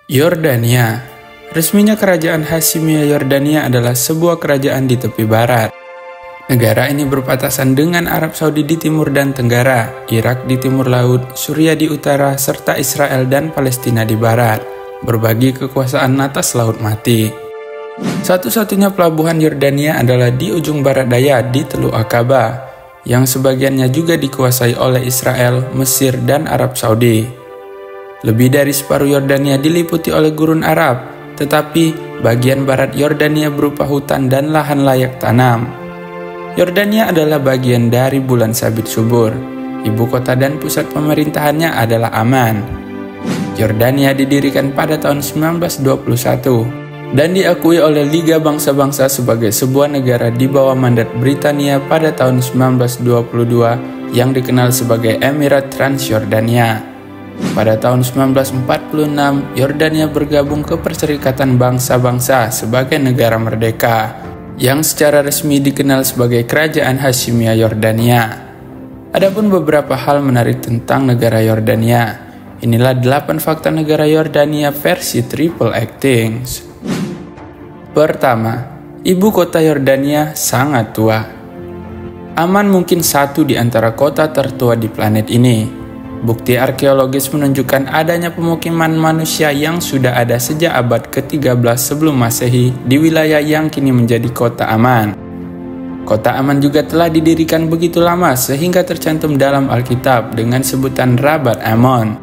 Yordania. Resminya Kerajaan Hasyimiyah Yordania adalah sebuah kerajaan di tepi barat. Negara ini berbatasan dengan Arab Saudi di timur dan tenggara, Irak di timur laut, Suriah di utara, serta Israel dan Palestina di barat, berbagi kekuasaan atas Laut Mati. Satu-satunya pelabuhan Yordania adalah di ujung barat daya di Teluk Aqaba, yang sebagiannya juga dikuasai oleh Israel, Mesir, dan Arab Saudi. Lebih dari separuh Yordania diliputi oleh gurun Arab, tetapi bagian barat Yordania berupa hutan dan lahan layak tanam. Yordania adalah bagian dari bulan sabit subur. Ibu kota dan pusat pemerintahannya adalah Amman. Yordania didirikan pada tahun 1921 dan diakui oleh Liga Bangsa-Bangsa sebagai sebuah negara di bawah mandat Britania pada tahun 1922 yang dikenal sebagai Emirat Transjordania. Pada tahun 1946, Yordania bergabung ke Perserikatan Bangsa-Bangsa sebagai negara merdeka, yang secara resmi dikenal sebagai Kerajaan Hasyimiyah Yordania. Adapun beberapa hal menarik tentang negara Yordania. Inilah 8 fakta negara Yordania versi triple acting. Pertama, ibu kota Yordania sangat tua. Amman mungkin satu di antara kota tertua di planet ini. Bukti arkeologis menunjukkan adanya pemukiman manusia yang sudah ada sejak abad ke-13 sebelum Masehi di wilayah yang kini menjadi kota Amman. Kota Amman juga telah didirikan begitu lama sehingga tercantum dalam Alkitab dengan sebutan Rabat Ammon.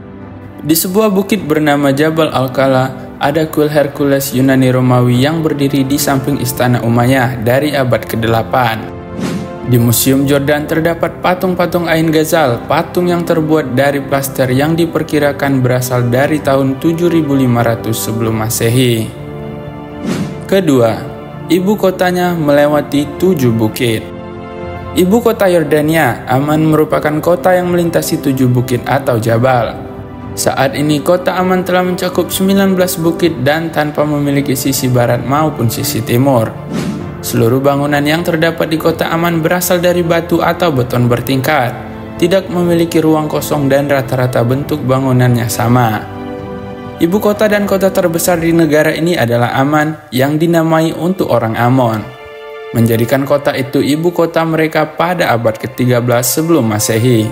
Di sebuah bukit bernama Jabal Al-Kala, ada kuil Hercules Yunani Romawi yang berdiri di samping istana Umayyah dari abad ke-8. Di Museum Jordan terdapat patung-patung Ain Ghazal, patung yang terbuat dari plaster yang diperkirakan berasal dari tahun 7500 sebelum Masehi. Kedua, ibu kotanya melewati 7 bukit. Ibu kota Yordania, Amman merupakan kota yang melintasi 7 bukit atau jabal. Saat ini kota Amman telah mencakup 19 bukit dan tanpa memiliki sisi barat maupun sisi timur. Seluruh bangunan yang terdapat di kota Amman berasal dari batu atau beton bertingkat, tidak memiliki ruang kosong dan rata-rata bentuk bangunannya sama. Ibu kota dan kota terbesar di negara ini adalah Amman yang dinamai untuk orang Ammon, menjadikan kota itu ibu kota mereka pada abad ke-13 sebelum Masehi.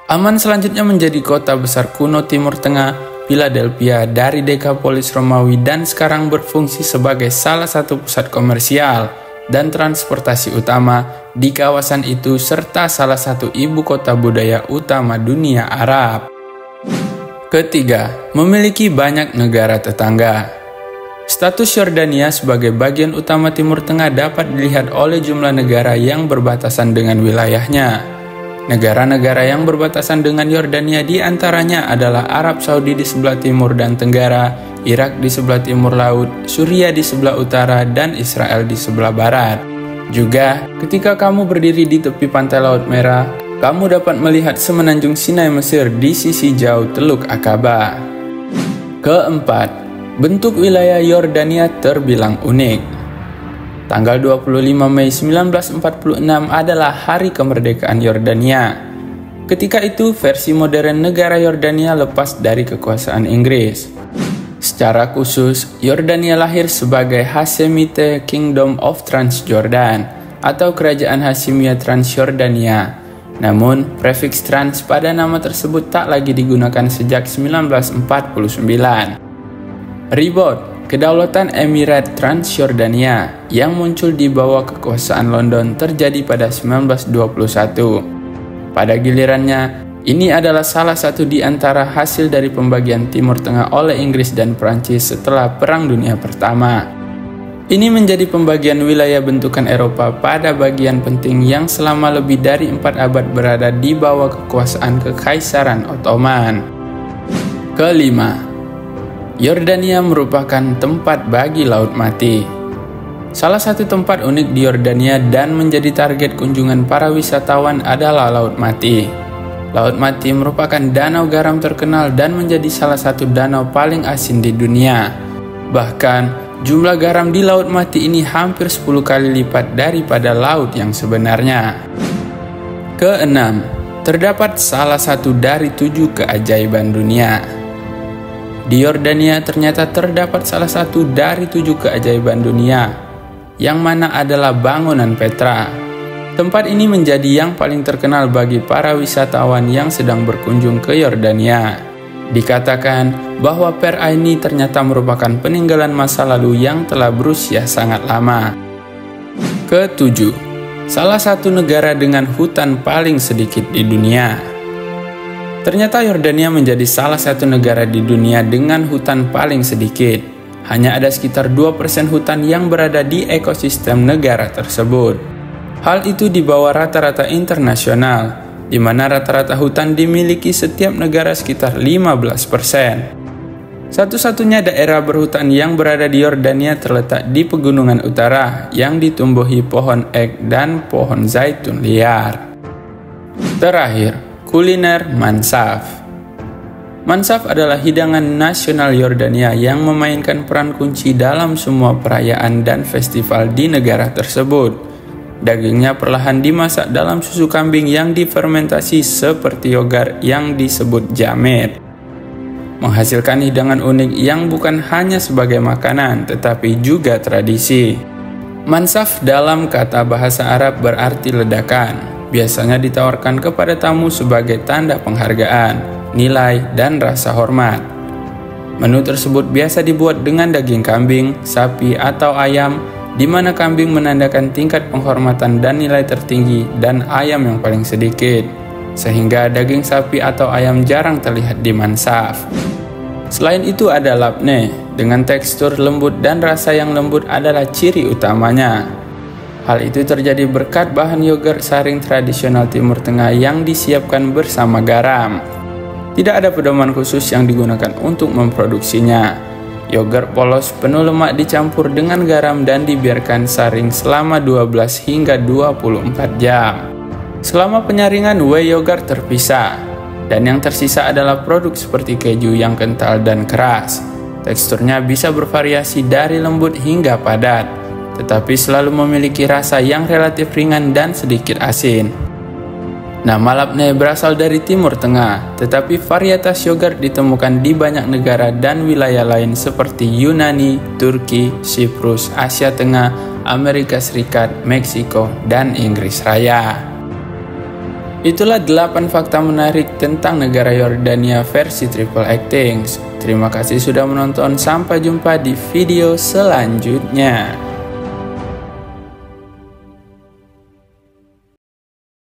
Amman selanjutnya menjadi kota besar kuno Timur Tengah, Philadelphia dari Dekapolis Romawi dan sekarang berfungsi sebagai salah satu pusat komersial dan transportasi utama di kawasan itu serta salah satu ibu kota budaya utama dunia Arab. Ketiga, memiliki banyak negara tetangga. Status Yordania sebagai bagian utama Timur Tengah dapat dilihat oleh jumlah negara yang berbatasan dengan wilayahnya. Negara-negara yang berbatasan dengan Yordania diantaranya adalah Arab Saudi di sebelah timur dan tenggara, Irak di sebelah timur laut, Suriah di sebelah utara, dan Israel di sebelah barat. Juga, ketika kamu berdiri di tepi pantai Laut Merah, kamu dapat melihat semenanjung Sinai Mesir di sisi jauh Teluk Aqaba. Keempat, bentuk wilayah Yordania terbilang unik. Tanggal 25 Mei 1946 adalah hari kemerdekaan Yordania. Ketika itu, versi modern negara Yordania lepas dari kekuasaan Inggris. Secara khusus, Yordania lahir sebagai Hashemite Kingdom of Transjordan atau Kerajaan Hasyimiyah Transjordania. Namun, prefiks trans pada nama tersebut tak lagi digunakan sejak 1949. Ribot, Kedaulatan Emirat Transjordania yang muncul di bawah kekuasaan London terjadi pada 1921. Pada gilirannya, ini adalah salah satu di antara hasil dari pembagian Timur Tengah oleh Inggris dan Prancis setelah Perang Dunia Pertama. Ini menjadi pembagian wilayah bentukan Eropa pada bagian penting yang selama lebih dari 4 abad berada di bawah kekuasaan Kekaisaran Ottoman. Kelima, Yordania merupakan tempat bagi Laut Mati. Salah satu tempat unik di Yordania dan menjadi target kunjungan para wisatawan adalah Laut Mati. Laut Mati merupakan danau garam terkenal dan menjadi salah satu danau paling asin di dunia. Bahkan, jumlah garam di Laut Mati ini hampir 10 kali lipat daripada laut yang sebenarnya. Keenam, terdapat salah satu dari 7 keajaiban dunia. Di Yordania ternyata terdapat salah satu dari 7 keajaiban dunia, yang mana adalah bangunan Petra. Tempat ini menjadi yang paling terkenal bagi para wisatawan yang sedang berkunjung ke Yordania. Dikatakan bahwa Pera ini ternyata merupakan peninggalan masa lalu yang telah berusia sangat lama. Ketujuh, salah satu negara dengan hutan paling sedikit di dunia. Ternyata Yordania menjadi salah satu negara di dunia dengan hutan paling sedikit. Hanya ada sekitar 2% hutan yang berada di ekosistem negara tersebut. Hal itu di bawah rata-rata internasional, di mana rata-rata hutan dimiliki setiap negara sekitar 15%. Satu-satunya daerah berhutan yang berada di Yordania terletak di pegunungan utara yang ditumbuhi pohon ek dan pohon zaitun liar. Terakhir, kuliner mansaf. Mansaf adalah hidangan nasional Yordania yang memainkan peran kunci dalam semua perayaan dan festival di negara tersebut. Dagingnya perlahan dimasak dalam susu kambing yang difermentasi seperti yogurt yang disebut jamet, menghasilkan hidangan unik yang bukan hanya sebagai makanan tetapi juga tradisi. Mansaf dalam kata bahasa Arab berarti ledakan, biasanya ditawarkan kepada tamu sebagai tanda penghargaan, nilai, dan rasa hormat. Menu tersebut biasa dibuat dengan daging kambing, sapi, atau ayam, di mana kambing menandakan tingkat penghormatan dan nilai tertinggi dan ayam yang paling sedikit, sehingga daging sapi atau ayam jarang terlihat di mansaf. Selain itu ada labne, dengan tekstur lembut dan rasa yang lembut adalah ciri utamanya. Hal itu terjadi berkat bahan yogurt saring tradisional Timur Tengah yang disiapkan bersama garam. Tidak ada pedoman khusus yang digunakan untuk memproduksinya. Yogurt polos penuh lemak dicampur dengan garam dan dibiarkan saring selama 12 hingga 24 jam. Selama penyaringan, whey yogurt terpisah, dan yang tersisa adalah produk seperti keju yang kental dan keras. Teksturnya bisa bervariasi dari lembut hingga padat, tetapi selalu memiliki rasa yang relatif ringan dan sedikit asin. Nama labne berasal dari Timur Tengah, tetapi varietas yogurt ditemukan di banyak negara dan wilayah lain seperti Yunani, Turki, Siprus, Asia Tengah, Amerika Serikat, Meksiko, dan Inggris Raya. Itulah 8 fakta menarik tentang negara Yordania versi Triple Actings. Terima kasih sudah menonton, sampai jumpa di video selanjutnya.